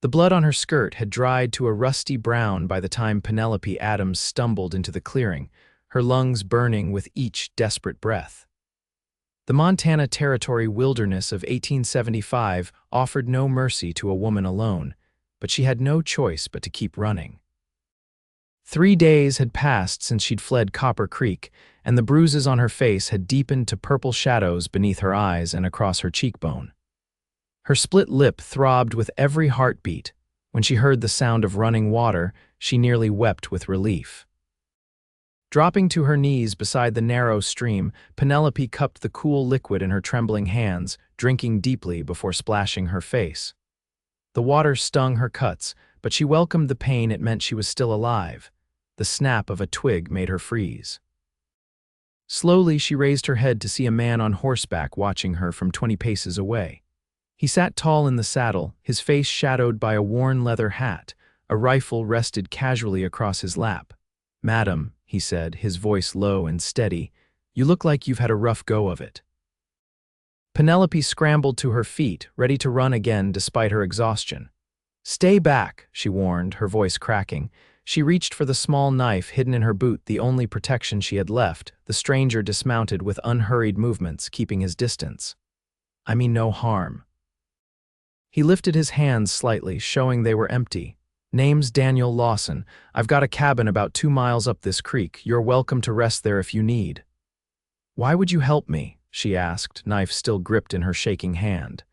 The blood on her skirt had dried to a rusty brown by the time Penelope Adams stumbled into the clearing, her lungs burning with each desperate breath. The Montana Territory wilderness of 1875 offered no mercy to a woman alone, but she had no choice but to keep running. 3 days had passed since she'd fled Copper Creek, and the bruises on her face had deepened to purple shadows beneath her eyes and across her cheekbone. Her split lip throbbed with every heartbeat. When she heard the sound of running water, she nearly wept with relief. Dropping to her knees beside the narrow stream, Penelope cupped the cool liquid in her trembling hands, drinking deeply before splashing her face. The water stung her cuts, but she welcomed the pain it meant she was still alive. The snap of a twig made her freeze. Slowly, she raised her head to see a man on horseback watching her from 20 paces away. He sat tall in the saddle, his face shadowed by a worn leather hat. A rifle rested casually across his lap. "Madam," he said, his voice low and steady, "you look like you've had a rough go of it." Penelope scrambled to her feet, ready to run again despite her exhaustion. "Stay back," she warned, her voice cracking. She reached for the small knife hidden in her boot, the only protection she had left. The stranger dismounted with unhurried movements, keeping his distance. "I mean no harm." He lifted his hands slightly, showing they were empty. "Name's Daniel Lawson. I've got a cabin about 2 miles up this creek. You're welcome to rest there if you need." "Why would you help me?" she asked, knife still gripped in her shaking hand.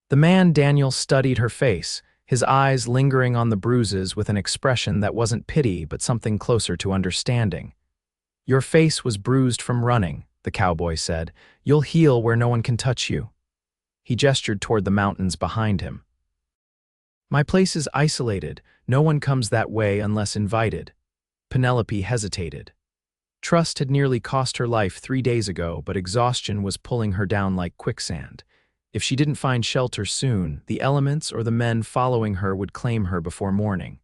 The man Daniel studied her face, his eyes lingering on the bruises with an expression that wasn't pity but something closer to understanding. "Your face was bruised from running," the cowboy said. "You'll heal where no one can touch you." He gestured toward the mountains behind him. "My place is isolated. No one comes that way unless invited." Penelope hesitated. Trust had nearly cost her life 3 days ago, but exhaustion was pulling her down like quicksand. If she didn't find shelter soon, the elements or the men following her would claim her before morning.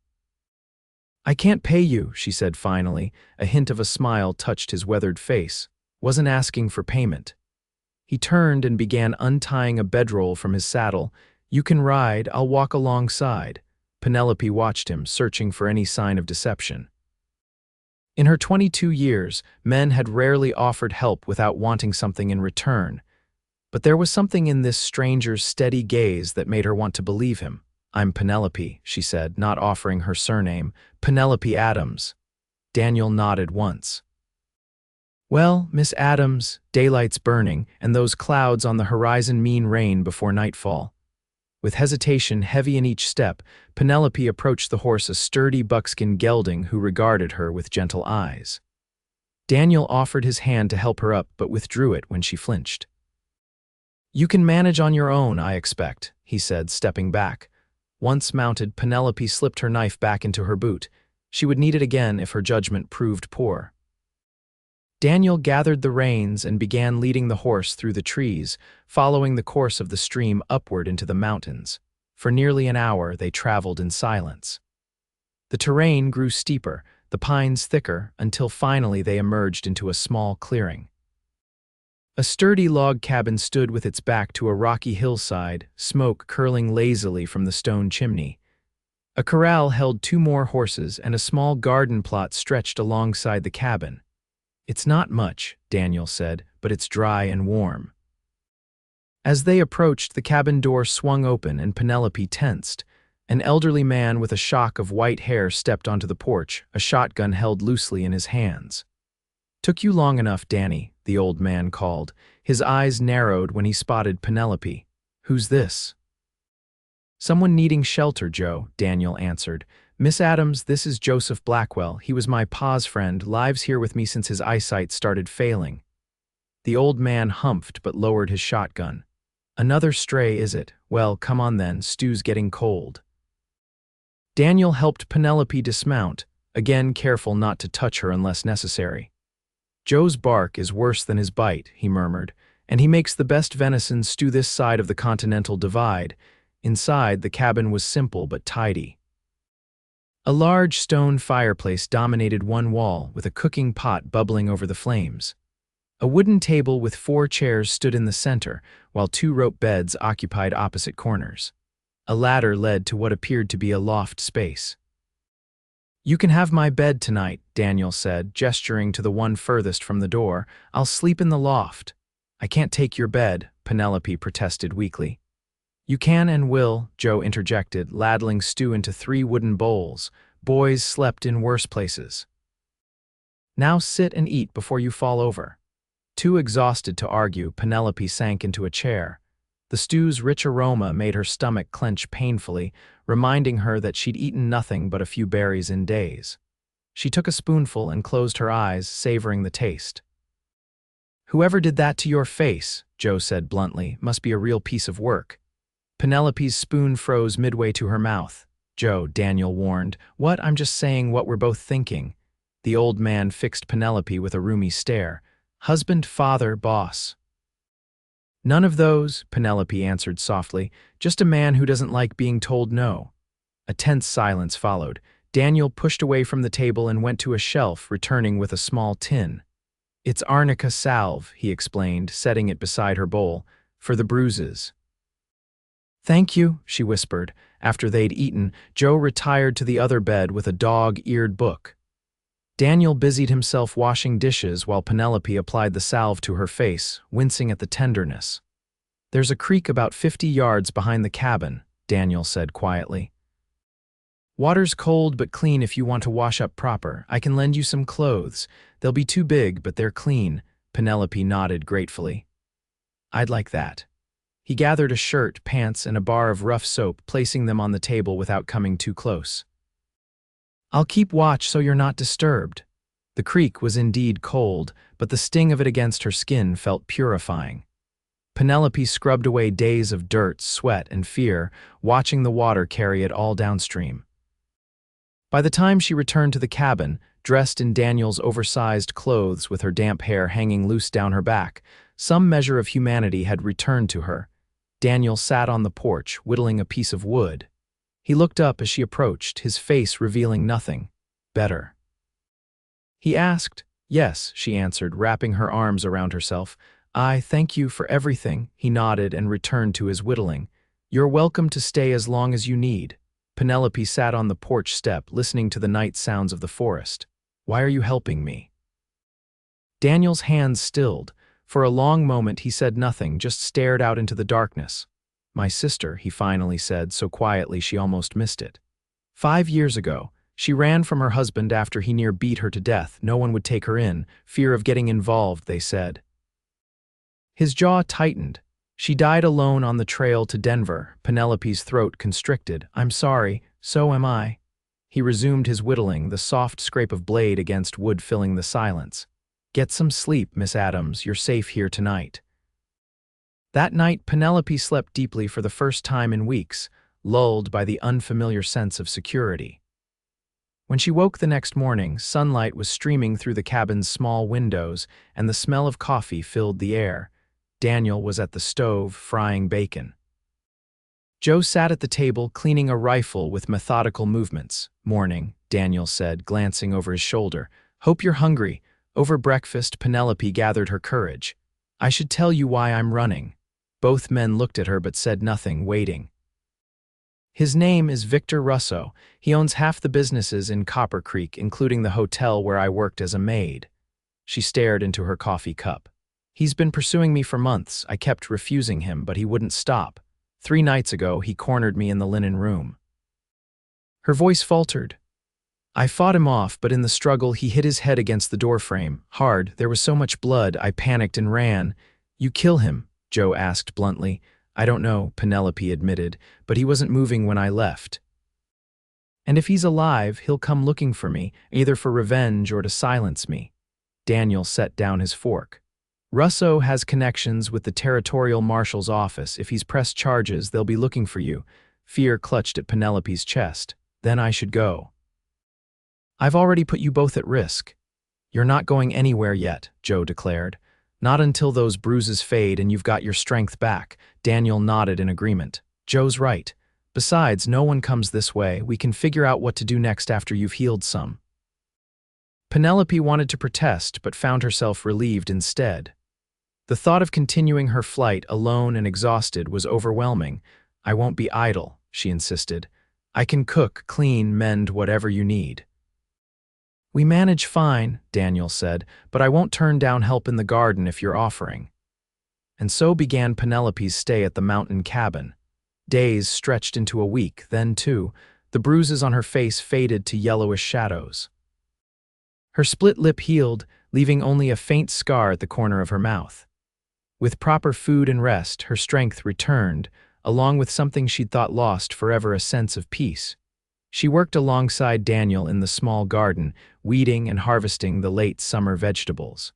"I can't pay you," she said finally. A hint of a smile touched his weathered face. "Wasn't asking for payment." He turned and began untying a bedroll from his saddle. "You can ride, I'll walk alongside." Penelope watched him, searching for any sign of deception. In her 22 years, men had rarely offered help without wanting something in return. But there was something in this stranger's steady gaze that made her want to believe him. "I'm Penelope," she said, not offering her surname. "Penelope Adams." Daniel nodded once. "Well, Miss Adams, daylight's burning, and those clouds on the horizon mean rain before nightfall." With hesitation heavy in each step, Penelope approached the horse, a sturdy buckskin gelding who regarded her with gentle eyes. Daniel offered his hand to help her up, but withdrew it when she flinched. "You can manage on your own, I expect," he said, stepping back. Once mounted, Penelope slipped her knife back into her boot. She would need it again if her judgment proved poor. Daniel gathered the reins and began leading the horse through the trees, following the course of the stream upward into the mountains. For nearly an hour, they traveled in silence. The terrain grew steeper, the pines thicker, until finally they emerged into a small clearing. A sturdy log cabin stood with its back to a rocky hillside, smoke curling lazily from the stone chimney. A corral held 2 more horses, and a small garden plot stretched alongside the cabin. "It's not much," Daniel said, "but it's dry and warm." As they approached, the cabin door swung open and Penelope tensed. An elderly man with a shock of white hair stepped onto the porch, a shotgun held loosely in his hands. "Took you long enough, Danny," the old man called. His eyes narrowed when he spotted Penelope. "Who's this?" "Someone needing shelter, Joe," Daniel answered. "Miss Adams, this is Joseph Blackwell. He was my pa's friend, lives here with me since his eyesight started failing." The old man humphed but lowered his shotgun. "Another stray, is it? Well, come on then, stew's getting cold." Daniel helped Penelope dismount, again careful not to touch her unless necessary. "Joe's bark is worse than his bite," he murmured, "and he makes the best venison stew this side of the Continental Divide." Inside, the cabin was simple but tidy. A large stone fireplace dominated one wall, with a cooking pot bubbling over the flames. A wooden table with 4 chairs stood in the center, while 2 rope beds occupied opposite corners. A ladder led to what appeared to be a loft space. "You can have my bed tonight," Daniel said, gesturing to the one furthest from the door. "I'll sleep in the loft." "I can't take your bed," Penelope protested weakly. "You can and will," Joe interjected, ladling stew into 3 wooden bowls. "Boys slept in worse places." "Now sit and eat before you fall over." Too exhausted to argue, Penelope sank into a chair. The stew's rich aroma made her stomach clench painfully, reminding her that she'd eaten nothing but a few berries in days. She took a spoonful and closed her eyes, savoring the taste. "Whoever did that to your face," Joe said bluntly, "must be a real piece of work." Penelope's spoon froze midway to her mouth. "Joe," Daniel warned, "what? I'm just saying what we're both thinking." The old man fixed Penelope with a roomy stare. "Husband, father, boss." "None of those," Penelope answered softly. "Just a man who doesn't like being told no." A tense silence followed. Daniel pushed away from the table and went to a shelf, returning with a small tin. "It's arnica salve," he explained, setting it beside her bowl, "for the bruises." "Thank you," she whispered. After they'd eaten, Joe retired to the other bed with a dog-eared book. Daniel busied himself washing dishes while Penelope applied the salve to her face, wincing at the tenderness. "There's a creek about 50 yards behind the cabin," Daniel said quietly. "Water's cold but clean if you want to wash up proper. I can lend you some clothes. They'll be too big, but they're clean." Penelope nodded gratefully. "I'd like that." He gathered a shirt, pants, and a bar of rough soap, placing them on the table without coming too close. "I'll keep watch so you're not disturbed." The creek was indeed cold, but the sting of it against her skin felt purifying. Penelope scrubbed away days of dirt, sweat, and fear, watching the water carry it all downstream. By the time she returned to the cabin, dressed in Daniel's oversized clothes with her damp hair hanging loose down her back, some measure of humanity had returned to her. Daniel sat on the porch, whittling a piece of wood. He looked up as she approached, his face revealing nothing. "Better?" he asked. "Yes," she answered, wrapping her arms around herself. "I thank you for everything." He nodded and returned to his whittling. "You're welcome to stay as long as you need." Penelope sat on the porch step, listening to the night sounds of the forest. "Why are you helping me?" Daniel's hands stilled. For a long moment he said nothing, just stared out into the darkness. "My sister," he finally said, so quietly she almost missed it. 5 years ago, she ran from her husband after he near beat her to death. No one would take her in, fear of getting involved, they said. His jaw tightened. "She died alone on the trail to Denver." Penelope's throat constricted. "I'm sorry, so am I." He resumed his whittling, the soft scrape of blade against wood filling the silence. "Get some sleep, Miss Adams. You're safe here tonight." That night, Penelope slept deeply for the first time in weeks, lulled by the unfamiliar sense of security. When she woke the next morning, sunlight was streaming through the cabin's small windows, and the smell of coffee filled the air. Daniel was at the stove, frying bacon. Joe sat at the table, cleaning a rifle with methodical movements. "Morning," Daniel said, glancing over his shoulder. "Hope you're hungry." Over breakfast, Penelope gathered her courage. "I should tell you why I'm running." Both men looked at her but said nothing, waiting. "His name is Victor Russo. He owns half the businesses in Copper Creek, including the hotel where I worked as a maid." She stared into her coffee cup. "He's been pursuing me for months. I kept refusing him, but he wouldn't stop. 3 nights ago, he cornered me in the linen room." Her voice faltered. "I fought him off, but in the struggle, he hit his head against the doorframe. Hard. There was so much blood, I panicked and ran." "You kill him?" Joe asked bluntly. "I don't know," Penelope admitted, "but he wasn't moving when I left. And if he's alive, he'll come looking for me, either for revenge or to silence me." Daniel set down his fork. "Russo has connections with the territorial marshal's office. If he's pressed charges, they'll be looking for you." Fear clutched at Penelope's chest. "Then I should go." "I've already put you both at risk." "You're not going anywhere yet," Joe declared. "Not until those bruises fade and you've got your strength back." Daniel nodded in agreement. "Joe's right. Besides, no one comes this way. We can figure out what to do next after you've healed some." Penelope wanted to protest, but found herself relieved instead. The thought of continuing her flight alone and exhausted was overwhelming. "I won't be idle," she insisted. "I can cook, clean, mend, whatever you need." "We manage fine," Daniel said, "but I won't turn down help in the garden if you're offering." And so began Penelope's stay at the mountain cabin. Days stretched into a week, then two, the bruises on her face faded to yellowish shadows. Her split lip healed, leaving only a faint scar at the corner of her mouth. With proper food and rest, her strength returned, along with something she'd thought lost forever, a sense of peace. She worked alongside Daniel in the small garden, weeding and harvesting the late summer vegetables.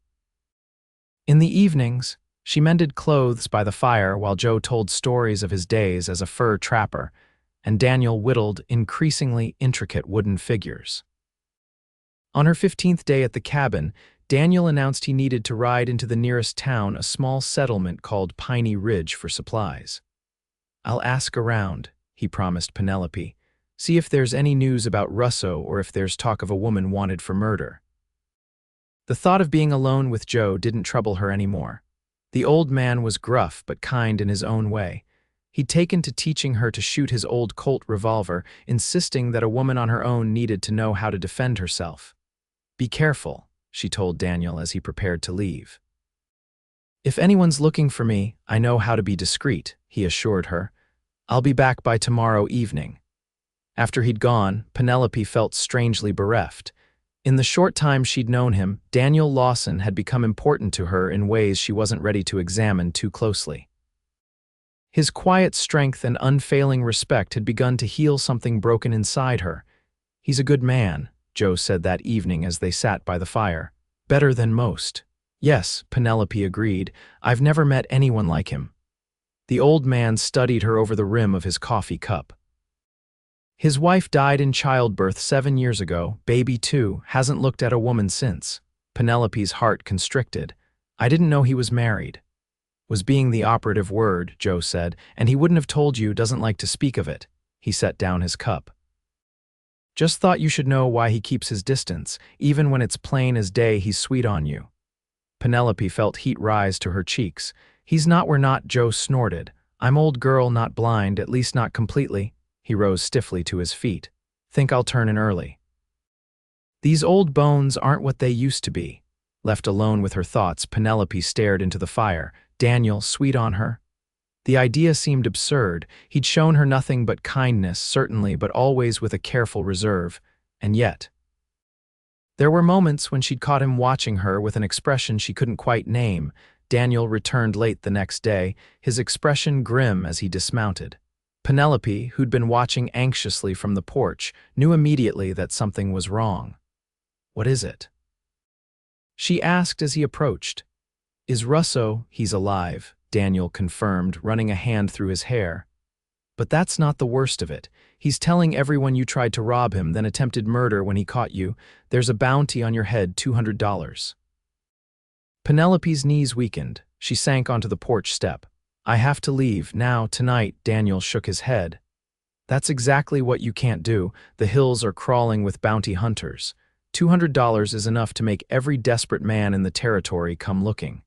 In the evenings, she mended clothes by the fire while Joe told stories of his days as a fur trapper, and Daniel whittled increasingly intricate wooden figures. On her 15th day at the cabin, Daniel announced he needed to ride into the nearest town, a small settlement called Piney Ridge, for supplies. "I'll ask around," he promised Penelope. "See if there's any news about Russo or if there's talk of a woman wanted for murder." The thought of being alone with Joe didn't trouble her anymore. The old man was gruff but kind in his own way. He'd taken to teaching her to shoot his old Colt revolver, insisting that a woman on her own needed to know how to defend herself. "Be careful," she told Daniel as he prepared to leave. "If anyone's looking for me, I know how to be discreet," he assured her. "I'll be back by tomorrow evening." After he'd gone, Penelope felt strangely bereft. In the short time she'd known him, Daniel Lawson had become important to her in ways she wasn't ready to examine too closely. His quiet strength and unfailing respect had begun to heal something broken inside her. "He's a good man," Joe said that evening as they sat by the fire. "Better than most." "Yes," Penelope agreed. "I've never met anyone like him." The old man studied her over the rim of his coffee cup. "His wife died in childbirth 7 years ago, baby too, hasn't looked at a woman since." Penelope's heart constricted. "I didn't know he was married." "Was being the operative word," Joe said, "and he wouldn't have told you, doesn't like to speak of it." He set down his cup. "Just thought you should know why he keeps his distance. Even when it's plain as day he's sweet on you." Penelope felt heat rise to her cheeks. "He's not, we're not," Joe snorted. "I'm old girl, not blind, at least not completely." He rose stiffly to his feet. "Think I'll turn in early." "These old bones aren't what they used to be." Left alone with her thoughts, Penelope stared into the fire. Daniel, sweet on her? The idea seemed absurd. He'd shown her nothing but kindness, certainly, but always with a careful reserve. And yet, there were moments when she'd caught him watching her with an expression she couldn't quite name. Daniel returned late the next day, his expression grim as he dismounted. Penelope, who'd been watching anxiously from the porch, knew immediately that something was wrong. "What is it?" she asked as he approached. "Is Russo—" "He's alive," Daniel confirmed, running a hand through his hair. "But that's not the worst of it. He's telling everyone you tried to rob him, then attempted murder when he caught you. There's a bounty on your head, $200. Penelope's knees weakened. She sank onto the porch step. "I have to leave, now, tonight," Daniel shook his head. "That's exactly what you can't do. The hills are crawling with bounty hunters. $200 is enough to make every desperate man in the territory come looking."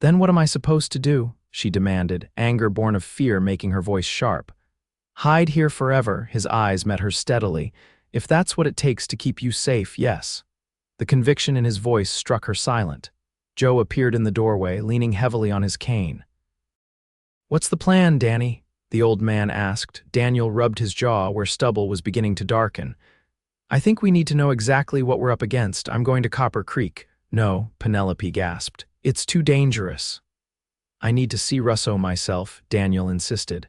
"Then what am I supposed to do?" she demanded, anger born of fear making her voice sharp. "Hide here forever," his eyes met hers steadily. "If that's what it takes to keep you safe, yes." The conviction in his voice struck her silent. Joe appeared in the doorway, leaning heavily on his cane. "What's the plan, Danny?" the old man asked. Daniel rubbed his jaw where stubble was beginning to darken. "I think we need to know exactly what we're up against. I'm going to Copper Creek." "No," Penelope gasped. "It's too dangerous." "I need to see Russo myself," Daniel insisted.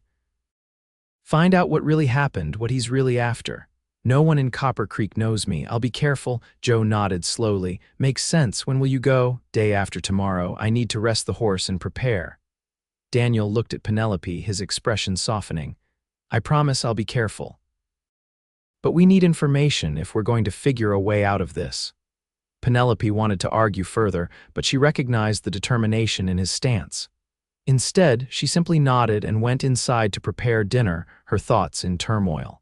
"Find out what really happened, what he's really after." "No one in Copper Creek knows me. I'll be careful." Joe nodded slowly. "Makes sense. When will you go?" "Day after tomorrow. I need to rest the horse and prepare." Daniel looked at Penelope, his expression softening. "I promise I'll be careful. But we need information if we're going to figure a way out of this." Penelope wanted to argue further, but she recognized the determination in his stance. Instead, she simply nodded and went inside to prepare dinner, her thoughts in turmoil.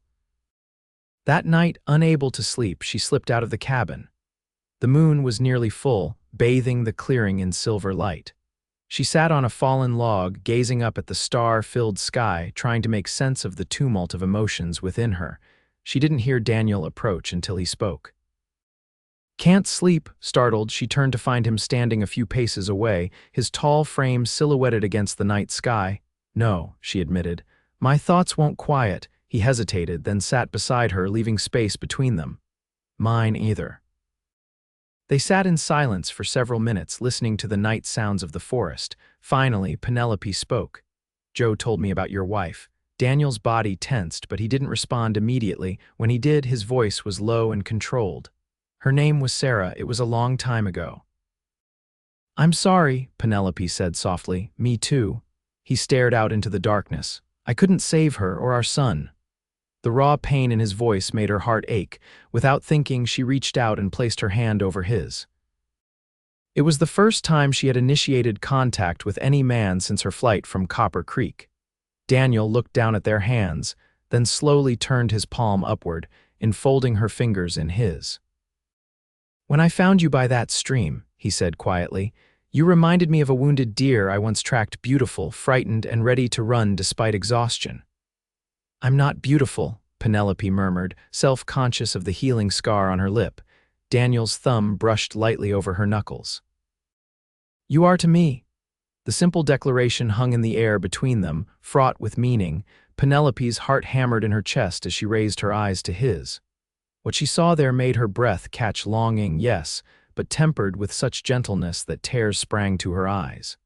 That night, unable to sleep, she slipped out of the cabin. The moon was nearly full, bathing the clearing in silver light. She sat on a fallen log, gazing up at the star-filled sky, trying to make sense of the tumult of emotions within her. She didn't hear Daniel approach until he spoke. "Can't sleep." Startled, she turned to find him standing a few paces away, his tall frame silhouetted against the night sky. "No," she admitted. "My thoughts won't quiet." He hesitated, then sat beside her, leaving space between them. "Mine either." They sat in silence for several minutes, listening to the night sounds of the forest. Finally, Penelope spoke. "Joe told me about your wife." Daniel's body tensed, but he didn't respond immediately. When he did, his voice was low and controlled. "Her name was Sarah. It was a long time ago." "I'm sorry," Penelope said softly. "Me too." He stared out into the darkness. "I couldn't save her or our son." The raw pain in his voice made her heart ache. Without thinking, she reached out and placed her hand over his. It was the first time she had initiated contact with any man since her flight from Copper Creek. Daniel looked down at their hands, then slowly turned his palm upward, enfolding her fingers in his. "When I found you by that stream," he said quietly, "you reminded me of a wounded deer I once tracked, beautiful, frightened, and ready to run despite exhaustion." "I'm not beautiful," Penelope murmured, self-conscious of the healing scar on her lip. Daniel's thumb brushed lightly over her knuckles. "You are to me." The simple declaration hung in the air between them, fraught with meaning. Penelope's heart hammered in her chest as she raised her eyes to his. What she saw there made her breath catch, longing, yes, but tempered with such gentleness that tears sprang to her eyes.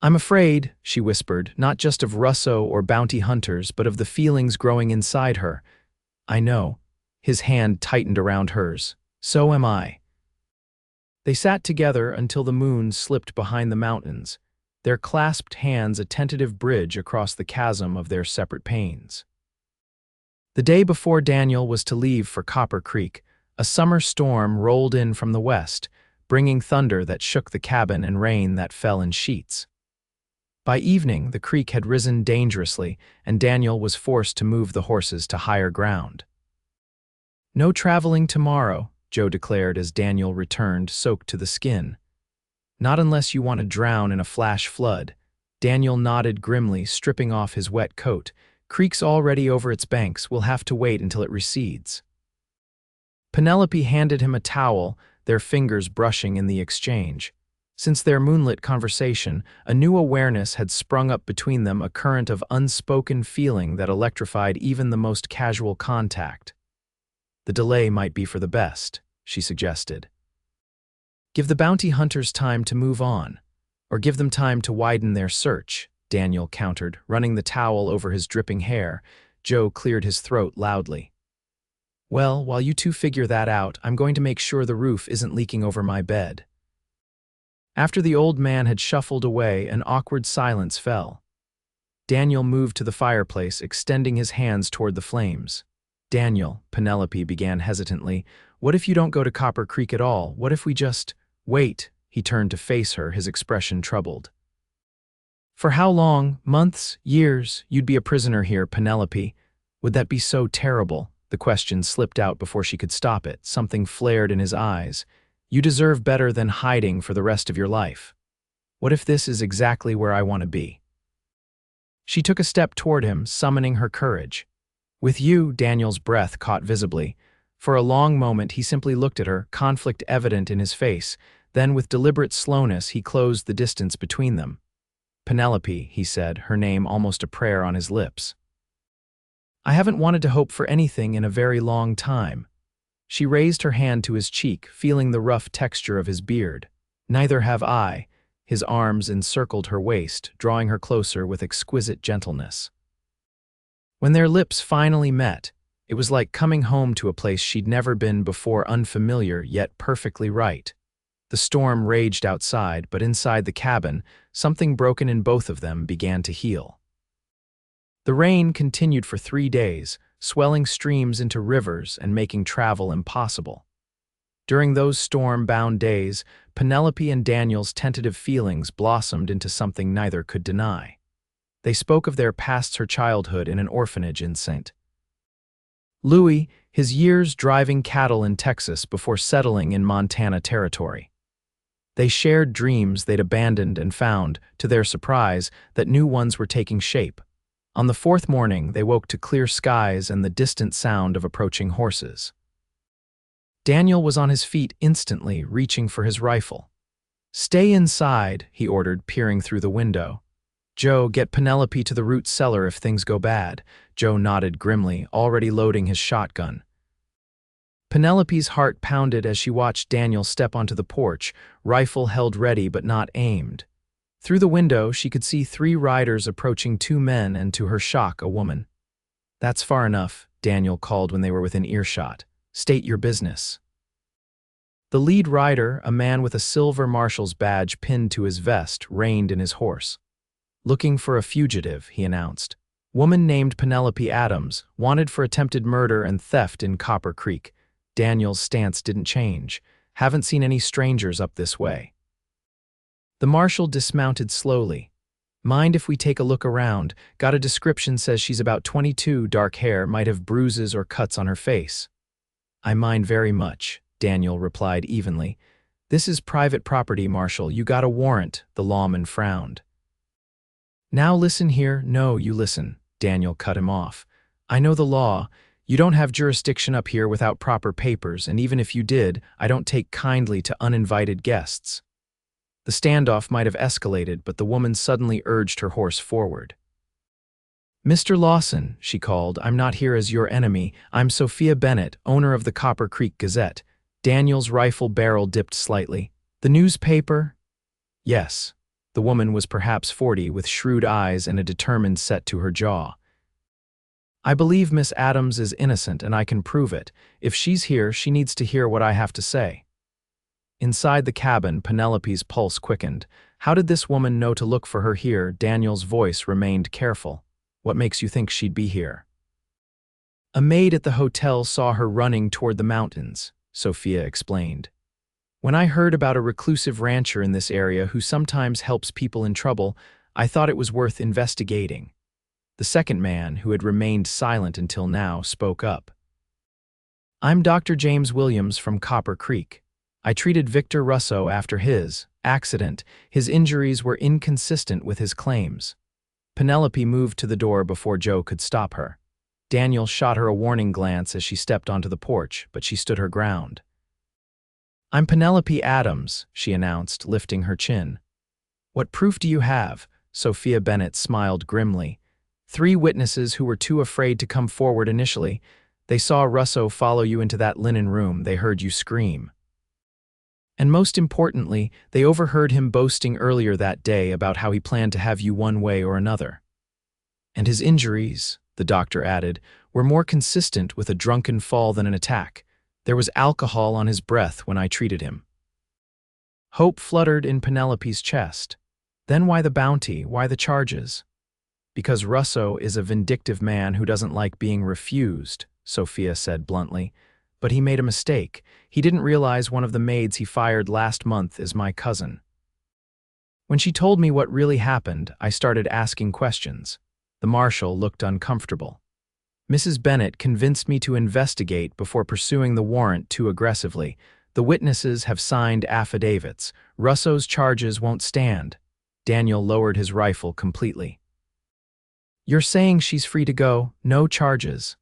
"I'm afraid," she whispered, "not just of Russo or bounty hunters, but of the feelings growing inside her." "I know." His hand tightened around hers. "So am I." They sat together until the moon slipped behind the mountains, their clasped hands a tentative bridge across the chasm of their separate pains. The day before Daniel was to leave for Copper Creek, a summer storm rolled in from the west, bringing thunder that shook the cabin and rain that fell in sheets. By evening, the creek had risen dangerously, and Daniel was forced to move the horses to higher ground. "No traveling tomorrow," Joe declared as Daniel returned, soaked to the skin. "Not unless you want to drown in a flash flood." Daniel nodded grimly, stripping off his wet coat. "Creek's already over its banks. We'll have to wait until it recedes." Penelope handed him a towel, their fingers brushing in the exchange. Since their moonlit conversation, a new awareness had sprung up between them, a current of unspoken feeling that electrified even the most casual contact. "The delay might be for the best," she suggested. "Give the bounty hunters time to move on, or give them time to widen their search," Daniel countered, running the towel over his dripping hair. Joe cleared his throat loudly. "Well, while you two figure that out, I'm going to make sure the roof isn't leaking over my bed." After the old man had shuffled away, an awkward silence fell. Daniel moved to the fireplace, extending his hands toward the flames. "Daniel," Penelope began hesitantly, "what if you don't go to Copper Creek at all? What if we just—" "Wait," he turned to face her, his expression troubled. "For how long? Months? Years? You'd be a prisoner here, Penelope. Would that be so terrible?" The question slipped out before she could stop it. Something flared in his eyes. "You deserve better than hiding for the rest of your life. What if this is exactly where I want to be?" She took a step toward him, summoning her courage. "With you," Daniel's breath caught visibly. For a long moment he simply looked at her, conflict evident in his face. Then with deliberate slowness he closed the distance between them. "Penelope," he said, her name almost a prayer on his lips. "I haven't wanted to hope for anything in a very long time." She raised her hand to his cheek, feeling the rough texture of his beard. "Neither have I." His arms encircled her waist, drawing her closer with exquisite gentleness. When their lips finally met, it was like coming home to a place she'd never been before, unfamiliar yet perfectly right. The storm raged outside, but inside the cabin, something broken in both of them began to heal. The rain continued for 3 days, swelling streams into rivers and making travel impossible. During those storm-bound days, Penelope and Daniel's tentative feelings blossomed into something neither could deny. They spoke of their pasts, her childhood in an orphanage in St. Louis, his years driving cattle in Texas before settling in Montana territory. They shared dreams they'd abandoned and found, to their surprise, that new ones were taking shape. On the fourth morning, they woke to clear skies and the distant sound of approaching horses. Daniel was on his feet instantly, reaching for his rifle. "Stay inside," he ordered, peering through the window. "Joe, get Penelope to the root cellar if things go bad." Joe nodded grimly, already loading his shotgun. Penelope's heart pounded as she watched Daniel step onto the porch, rifle held ready but not aimed. Through the window, she could see 3 riders approaching 2 men and, to her shock, a woman. "That's far enough," Daniel called when they were within earshot. "State your business." The lead rider, a man with a silver marshal's badge pinned to his vest, reined in his horse. "Looking for a fugitive," he announced. "Woman named Penelope Adams, wanted for attempted murder and theft in Copper Creek." Daniel's stance didn't change. "Haven't seen any strangers up this way." The marshal dismounted slowly. "Mind if we take a look around? Got a description, says she's about 22, dark hair, might have bruises or cuts on her face." "I mind very much," Daniel replied evenly. "This is private property, Marshal. You got a warrant," the lawman frowned. "Now listen here." "No, you listen," Daniel cut him off. "I know the law. You don't have jurisdiction up here without proper papers, and even if you did, I don't take kindly to uninvited guests." The standoff might have escalated, but the woman suddenly urged her horse forward. "Mr. Lawson," she called, "I'm not here as your enemy. I'm Sophia Bennett, owner of the Copper Creek Gazette." Daniel's rifle barrel dipped slightly. "The newspaper?" "Yes." The woman was perhaps 40, with shrewd eyes and a determined set to her jaw. "I believe Miss Adams is innocent, and I can prove it. If she's here, she needs to hear what I have to say." Inside the cabin, Penelope's pulse quickened. How did this woman know to look for her here? Daniel's voice remained careful. "What makes you think she'd be here?" "A maid at the hotel saw her running toward the mountains," Sophia explained. "When I heard about a reclusive rancher in this area who sometimes helps people in trouble, I thought it was worth investigating." The second man, who had remained silent until now, spoke up. "I'm Dr. James Williams from Copper Creek. I treated Victor Russo after his accident. His injuries were inconsistent with his claims." Penelope moved to the door before Joe could stop her. Daniel shot her a warning glance as she stepped onto the porch, but she stood her ground. "I'm Penelope Adams," she announced, lifting her chin. "What proof do you have?" Sophia Bennett smiled grimly. "3 witnesses who were too afraid to come forward initially. They saw Russo follow you into that linen room. They heard you scream. And most importantly, they overheard him boasting earlier that day about how he planned to have you one way or another. And his injuries," the doctor added, "were more consistent with a drunken fall than an attack. There was alcohol on his breath when I treated him." Hope fluttered in Penelope's chest. "Then why the bounty? Why the charges?" "Because Russo is a vindictive man who doesn't like being refused," Sophia said bluntly. "But he made a mistake. He didn't realize one of the maids he fired last month is my cousin." When she told me what really happened, I started asking questions. The marshal looked uncomfortable. "Mrs. Bennett convinced me to investigate before pursuing the warrant too aggressively. The witnesses have signed affidavits. Russo's charges won't stand." Daniel lowered his rifle completely. "You're saying she's free to go, no charges?"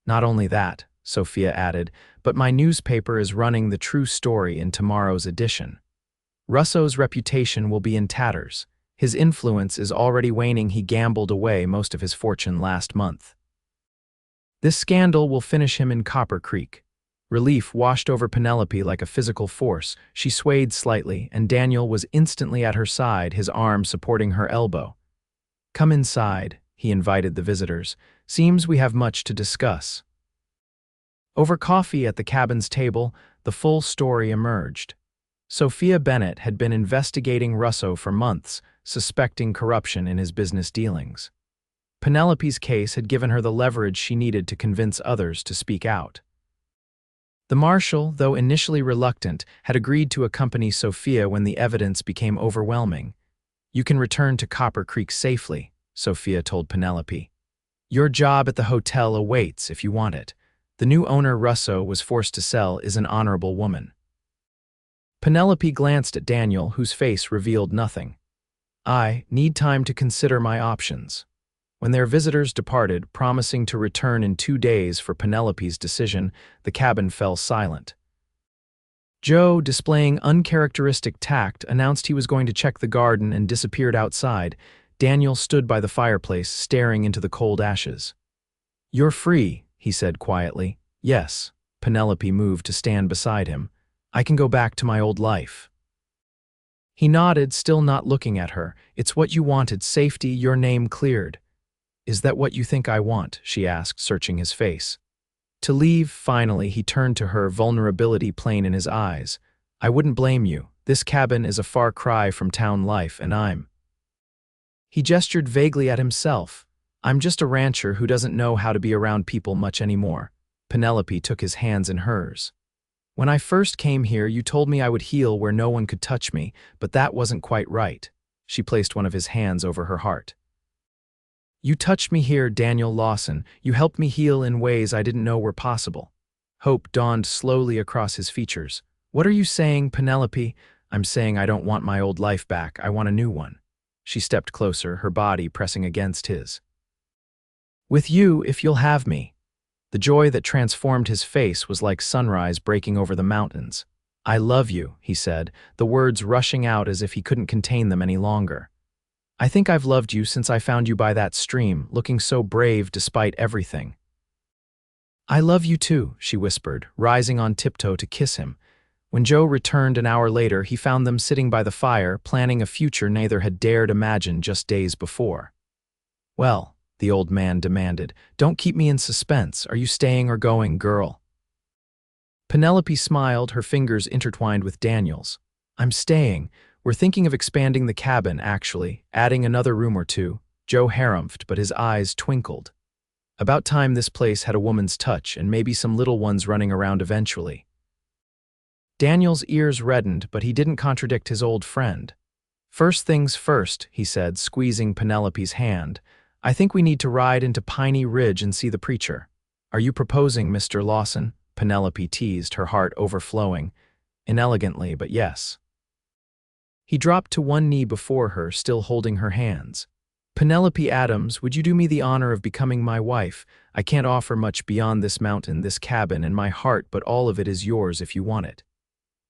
"Not only that," Sophia added, "but my newspaper is running the true story in tomorrow's edition. Russo's reputation will be in tatters. His influence is already waning. He gambled away most of his fortune last month. This scandal will finish him in Copper Creek." Relief washed over Penelope like a physical force. She swayed slightly, and Daniel was instantly at her side, his arm supporting her elbow. "Come inside," he invited the visitors. "Seems we have much to discuss." Over coffee at the cabin's table, the full story emerged. Sophia Bennett had been investigating Russo for months, suspecting corruption in his business dealings. Penelope's case had given her the leverage she needed to convince others to speak out. The marshal, though initially reluctant, had agreed to accompany Sophia when the evidence became overwhelming. "You can return to Copper Creek safely," Sophia told Penelope. "Your job at the hotel awaits if you want it. The new owner Russo was forced to sell is an honorable woman." Penelope glanced at Daniel, whose face revealed nothing. "I need time to consider my options." When their visitors departed, promising to return in 2 days for Penelope's decision, the cabin fell silent. Joe, displaying uncharacteristic tact, announced he was going to check the garden and disappeared outside. Daniel stood by the fireplace, staring into the cold ashes. "You're free," he said quietly. "Yes." Penelope moved to stand beside him. "I can go back to my old life." He nodded, still not looking at her. "It's what you wanted, safety, your name cleared." "Is that what you think I want?" she asked, searching his face. To leave, finally, he turned to her, vulnerability plain in his eyes. "I wouldn't blame you. This cabin is a far cry from town life, and I'm—" He gestured vaguely at himself. "I'm just a rancher who doesn't know how to be around people much anymore." Penelope took his hands in hers. "When I first came here, you told me I would heal where no one could touch me, but that wasn't quite right." She placed one of his hands over her heart. "You touched me here, Daniel Lawson. You helped me heal in ways I didn't know were possible." Hope dawned slowly across his features. "What are you saying, Penelope?" "I'm saying I don't want my old life back. I want a new one." She stepped closer, her body pressing against his. "With you, if you'll have me." The joy that transformed his face was like sunrise breaking over the mountains. "I love you," he said, the words rushing out as if he couldn't contain them any longer. "I think I've loved you since I found you by that stream, looking so brave despite everything." "I love you too," she whispered, rising on tiptoe to kiss him. When Joe returned an hour later, he found them sitting by the fire, planning a future neither had dared imagine just days before. "Well," the old man demanded, "don't keep me in suspense. Are you staying or going, girl?" Penelope smiled, her fingers intertwined with Daniel's. "I'm staying. We're thinking of expanding the cabin, actually, adding another room or two." Joe harumphed, but his eyes twinkled. About time this place had a woman's touch, and maybe some little ones running around eventually. Daniel's ears reddened, but he didn't contradict his old friend. "First things first," he said, squeezing Penelope's hand. "I think we need to ride into Piney Ridge and see the preacher." "Are you proposing, Mr. Lawson?" Penelope teased, her heart overflowing. Inelegantly, but yes. He dropped to one knee before her, still holding her hands. "Penelope Adams, would you do me the honor of becoming my wife? I can't offer much beyond this mountain, this cabin, and my heart, but all of it is yours if you want it."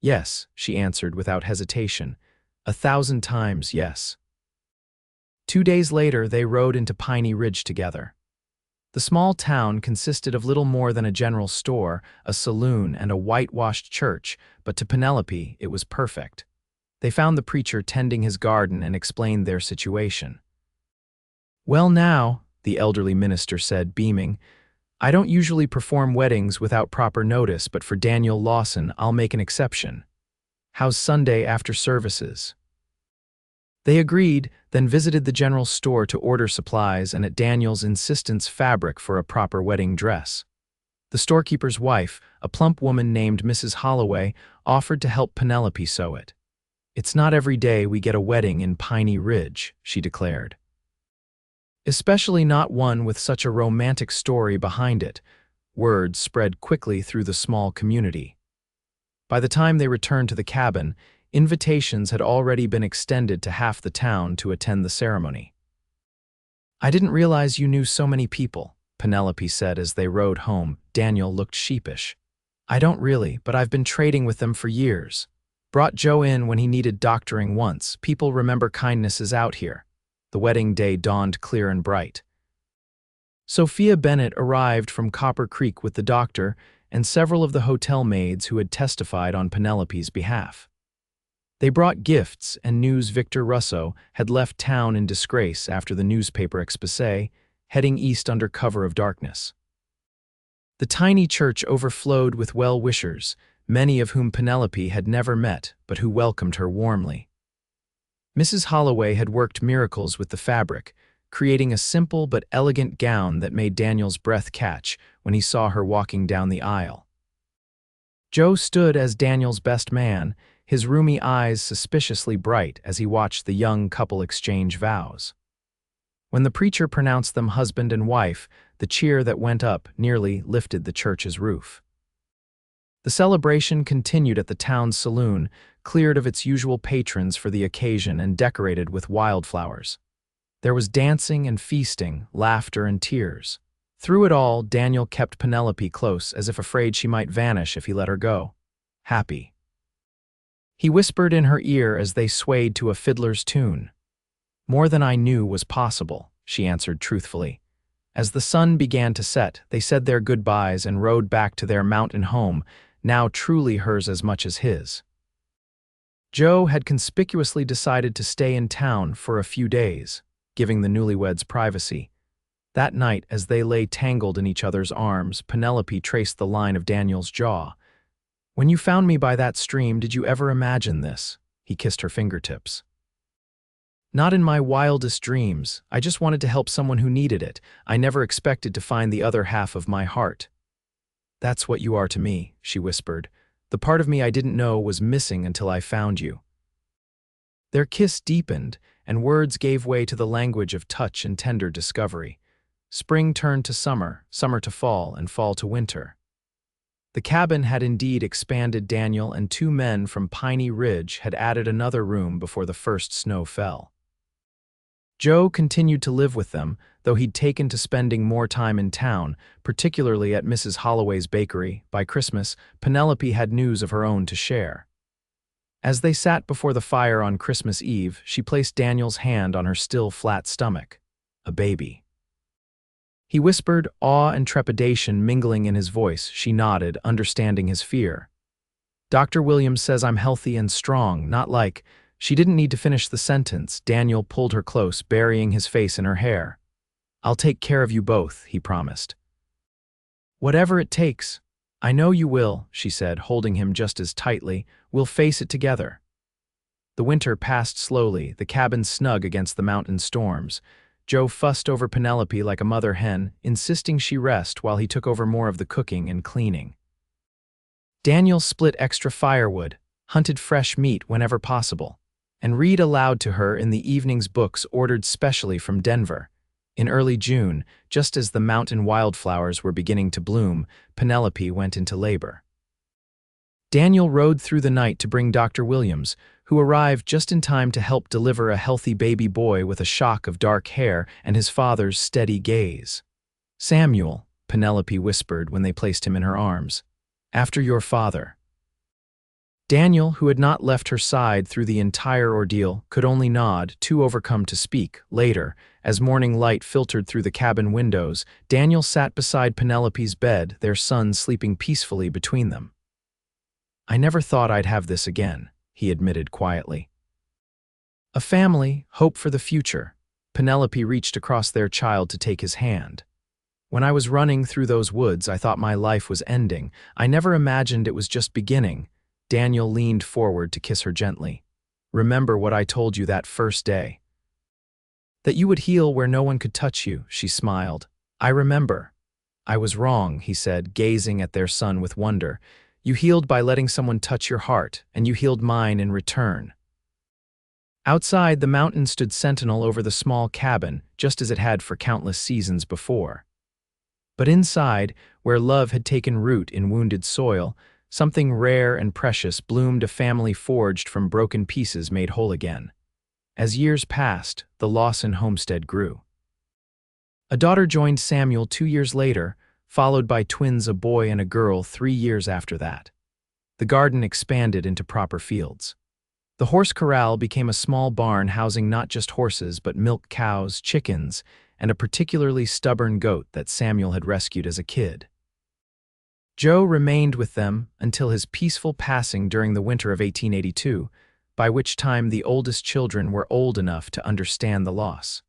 "Yes," she answered without hesitation. 1,000 times yes. 2 days later, they rode into Piney Ridge together. The small town consisted of little more than a general store, a saloon, and a whitewashed church, but to Penelope, it was perfect. They found the preacher tending his garden and explained their situation. "Well now," the elderly minister said, beaming, "I don't usually perform weddings without proper notice, but for Daniel Lawson, I'll make an exception. How's Sunday after services?" They agreed, then visited the general store to order supplies and at Daniel's insistence fabric for a proper wedding dress. The storekeeper's wife, a plump woman named Mrs. Holloway, offered to help Penelope sew it. "It's not every day we get a wedding in Piney Ridge," she declared. "Especially not one with such a romantic story behind it." Word spread quickly through the small community. By the time they returned to the cabin, invitations had already been extended to half the town to attend the ceremony. "I didn't realize you knew so many people," Penelope said as they rode home. Daniel looked sheepish. "I don't really, but I've been trading with them for years. Brought Joe in when he needed doctoring once. People remember kindness is out here." The wedding day dawned clear and bright. Sophia Bennett arrived from Copper Creek with the doctor and several of the hotel maids who had testified on Penelope's behalf. They brought gifts and news Victor Russo had left town in disgrace after the newspaper exposé, heading east under cover of darkness. The tiny church overflowed with well-wishers, many of whom Penelope had never met but who welcomed her warmly. Mrs. Holloway had worked miracles with the fabric, creating a simple but elegant gown that made Daniel's breath catch when he saw her walking down the aisle. Joe stood as Daniel's best man, his roomy eyes suspiciously bright as he watched the young couple exchange vows. When the preacher pronounced them husband and wife, the cheer that went up nearly lifted the church's roof. The celebration continued at the town's saloon, cleared of its usual patrons for the occasion and decorated with wildflowers. There was dancing and feasting, laughter and tears. Through it all, Daniel kept Penelope close, as if afraid she might vanish if he let her go. Happy. He whispered in her ear as they swayed to a fiddler's tune. "More than I knew was possible," she answered truthfully. As the sun began to set, they said their goodbyes and rode back to their mountain home, now truly hers as much as his. Joe had conspicuously decided to stay in town for a few days, giving the newlyweds privacy. That night, as they lay tangled in each other's arms, Penelope traced the line of Daniel's jaw. "When you found me by that stream, did you ever imagine this?" He kissed her fingertips. "Not in my wildest dreams. I just wanted to help someone who needed it. I never expected to find the other half of my heart." "That's what you are to me," she whispered. "The part of me I didn't know was missing until I found you." Their kiss deepened, and words gave way to the language of touch and tender discovery. Spring turned to summer, summer to fall, and fall to winter. The cabin had indeed expanded. Daniel and two men from Piney Ridge had added another room before the first snow fell. Joe continued to live with them, though he'd taken to spending more time in town, particularly at Mrs. Holloway's bakery. By Christmas, Penelope had news of her own to share. As they sat before the fire on Christmas Eve, she placed Daniel's hand on her still flat stomach. A baby. He whispered, awe and trepidation mingling in his voice. She nodded, understanding his fear. "Dr. Williams says I'm healthy and strong, not like—" She didn't need to finish the sentence. Daniel pulled her close, burying his face in her hair. "I'll take care of you both," he promised. "Whatever it takes." "I know you will," she said, holding him just as tightly. "We'll face it together." The winter passed slowly, the cabin snug against the mountain storms. Joe fussed over Penelope like a mother hen, insisting she rest while he took over more of the cooking and cleaning. Daniel split extra firewood, hunted fresh meat whenever possible, and read aloud to her in the evening's books ordered specially from Denver. In early June, just as the mountain wildflowers were beginning to bloom, Penelope went into labor. Daniel rode through the night to bring Dr. Williams, who arrived just in time to help deliver a healthy baby boy with a shock of dark hair and his father's steady gaze. "Samuel," Penelope whispered when they placed him in her arms. "After your father." Daniel, who had not left her side through the entire ordeal, could only nod, too overcome to speak. Later, as morning light filtered through the cabin windows, Daniel sat beside Penelope's bed, their son sleeping peacefully between them. "I never thought I'd have this again," he admitted quietly. "A family, hope for the future." Penelope reached across their child to take his hand. "When I was running through those woods, I thought my life was ending. I never imagined it was just beginning." Daniel leaned forward to kiss her gently. "Remember what I told you that first day? That you would heal where no one could touch you," she smiled. "I remember." "I was wrong," he said, gazing at their son with wonder. "You healed by letting someone touch your heart, and you healed mine in return." Outside, the mountain stood sentinel over the small cabin, just as it had for countless seasons before. But inside, where love had taken root in wounded soil, something rare and precious bloomed, a family forged from broken pieces made whole again. As years passed, the Lawson homestead grew. A daughter joined Samuel 2 years later, followed by twins, a boy and a girl, 3 years after that. The garden expanded into proper fields. The horse corral became a small barn housing not just horses but milk cows, chickens, and a particularly stubborn goat that Samuel had rescued as a kid. Joe remained with them until his peaceful passing during the winter of 1882, by which time the oldest children were old enough to understand the loss.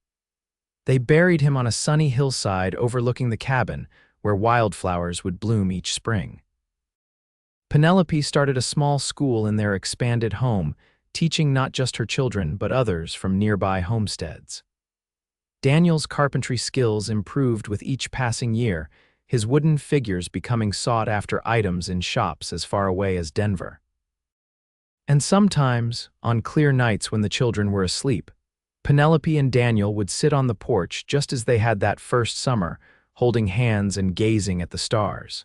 They buried him on a sunny hillside overlooking the cabin, where wildflowers would bloom each spring. Penelope started a small school in their expanded home, teaching not just her children but others from nearby homesteads. Daniel's carpentry skills improved with each passing year, his wooden figures becoming sought-after items in shops as far away as Denver. And sometimes, on clear nights when the children were asleep, Penelope and Daniel would sit on the porch just as they had that first summer, holding hands and gazing at the stars.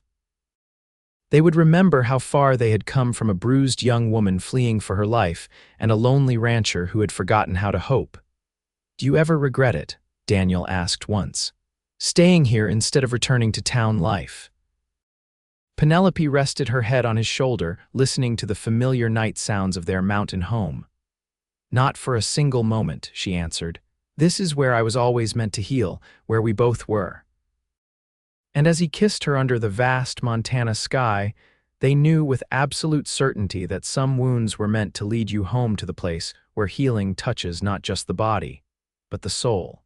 They would remember how far they had come from a bruised young woman fleeing for her life and a lonely rancher who had forgotten how to hope. "Do you ever regret it?" Daniel asked once. "Staying here instead of returning to town life?" Penelope rested her head on his shoulder, listening to the familiar night sounds of their mountain home. "Not for a single moment," she answered. "This is where I was always meant to heal, where we both were." And as he kissed her under the vast Montana sky, they knew with absolute certainty that some wounds were meant to lead you home to the place where healing touches not just the body, but the soul.